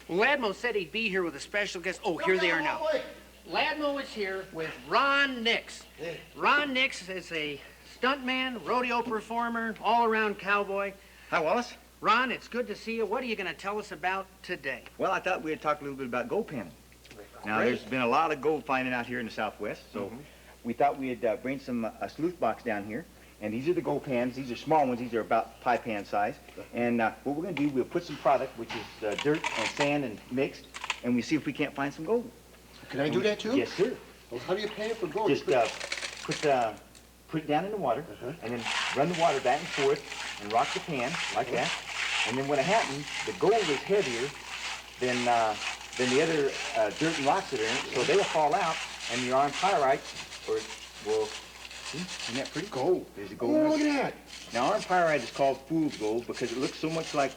Ladmo said he'd be here with a special guest. Oh, here they are now. Ladmo is here with Ron Nix. Ron Nix is a stuntman, rodeo performer, all-around cowboy. Hi, Wallace. Ron, it's good to see you. What are you going to tell us about today? Well, I thought we'd talk a little bit about gold panning. Now, Great. there's been a lot of gold finding out here in the Southwest, so we thought we'd bring some sleuth box down here. And these are the gold pans. These are small ones. These are about pie pan size. And what we're going to do, we'll put some product, which is dirt and sand and mixed, and we see if we can't find some gold. Can I do that too? Yes, sir. Well, how do you pay for gold? Just put it down in the water, and then run the water back and forth, and rock the pan like that. And then when it happens, the gold is heavier than the other dirt and rocks that are in it, so they will fall out, and your iron pyrite will. See, isn't that pretty? Gold. There's a gold. Oh, look at that. Now, iron pyrite is called fool's gold because it looks so much like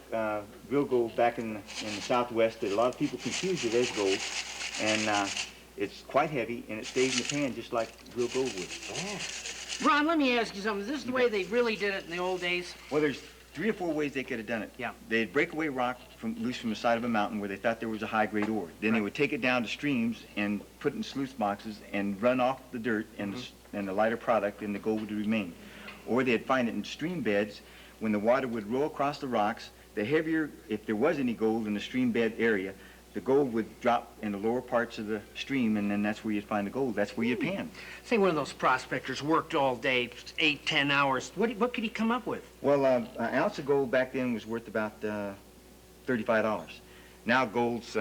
real gold back in the Southwest that a lot of people confuse it as gold. And it's quite heavy, and it stays in the pan just like real gold would. Oh. Ron, let me ask you something. Is this the way they really did it in the old days? Well, there's 3 or 4 ways they could have done it. Yeah. They'd break away rock loose from the side of a mountain where they thought there was a high-grade ore. Then they would take it down to streams and put it in sluice boxes and run off the dirt and the lighter product, and the gold would remain. Or they'd find it in stream beds when the water would roll across the rocks. The heavier, if there was any gold in the stream bed area, the gold would drop in the lower parts of the stream, and then that's where you'd find the gold. That's where you'd pan. Say one of those prospectors worked all day, 8, 10 hours. What could he come up with? Well, an ounce of gold back then was worth about $35. Now gold's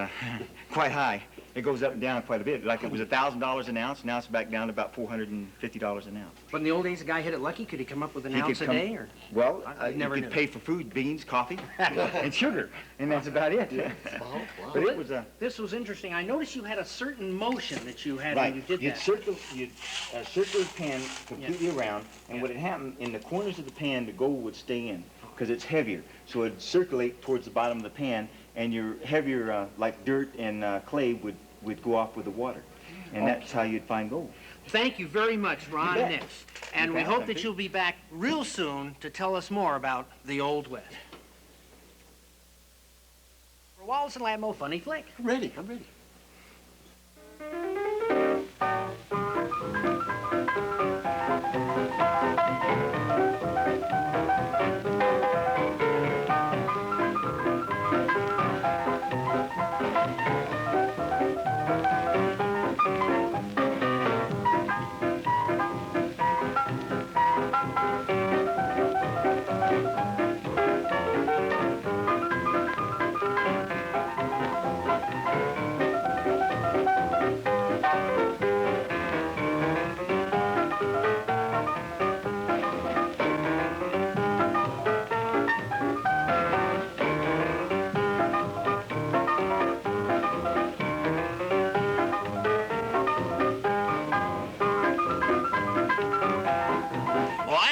quite high. It goes up and down quite a bit. Like it was $1,000 an ounce. Now it's back down to about $450 an ounce. But in the old days, the guy hit it lucky. Could he come up with an ounce a day? Or? Well, I never you knew could pay for food, beans, coffee, and sugar, and that's about it. Wow. But it was This was interesting. I noticed you had a certain motion that you had right. when you did You'd that. circle the pan completely around, and what had happened in the corners of the pan, the gold would stay in because it's heavier. So it'd circulate towards the bottom of the pan, and your heavier, like dirt and clay, would go off with the water, and that's how you'd find gold. Thank you very much, Ron bet. Nix. And You we bet. hope that you'll be back real soon to tell us more about the Old West. For Wallace and Ladmo Funny Flick. I'm ready.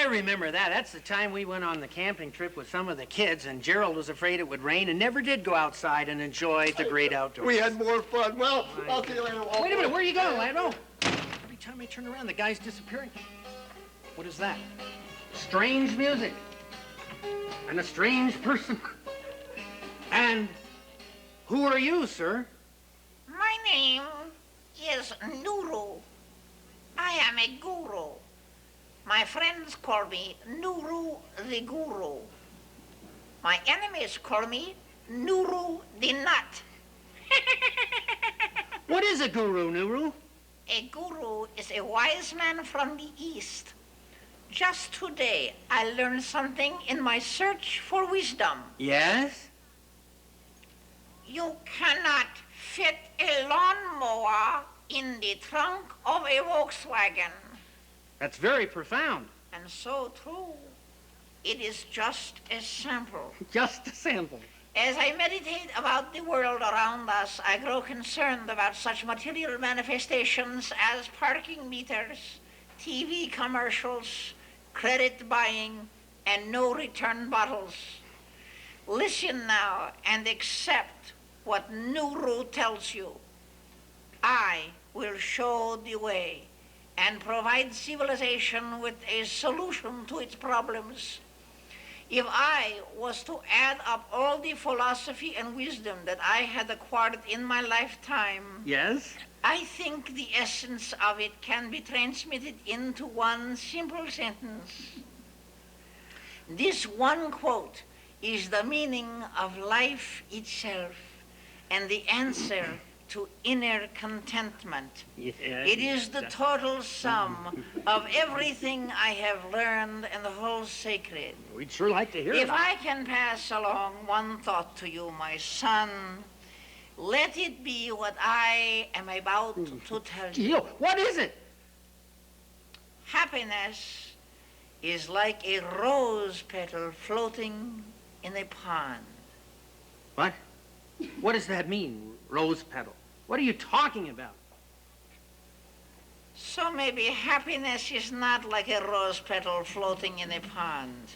Remember that. That's the time we went on the camping trip with some of the kids, and Gerald was afraid it would rain and never did go outside and enjoy the great outdoors. We had more fun. Well, I'll see you later. Wait a minute, where are you going, Ladmo? Every time I turn around, the guy's disappearing. What is that? Strange music. And a strange person. And who are you, sir? My name is Nuru. I am a guru. My friends call me Nuru the Guru. My enemies call me Nuru the Nut. What is a guru, Nuru? A guru is a wise man from the East. Just today, I learned something in my search for wisdom. Yes? You cannot fit a lawnmower in the trunk of a Volkswagen. That's very profound. And so true. It is just a sample. Just a sample. As I meditate about the world around us, I grow concerned about such material manifestations as parking meters, TV commercials, credit buying, and no-return bottles. Listen now and accept what Nuru tells you. I will show the way and provide civilization with a solution to its problems. If I was to add up all the philosophy and wisdom that I had acquired in my lifetime, Yes? I think the essence of it can be transmitted into one simple sentence. This one quote is the meaning of life itself and the answer to inner contentment. Yeah. It is the total sum of everything I have learned and the whole sacred. We'd sure like to hear it. If I can pass along one thought to you, my son, let it be what I am about to tell you. Gio, what is it? Happiness is like a rose petal floating in a pond. What? What does that mean, rose petal? What are you talking about? So maybe happiness is not like a rose petal floating in a pond.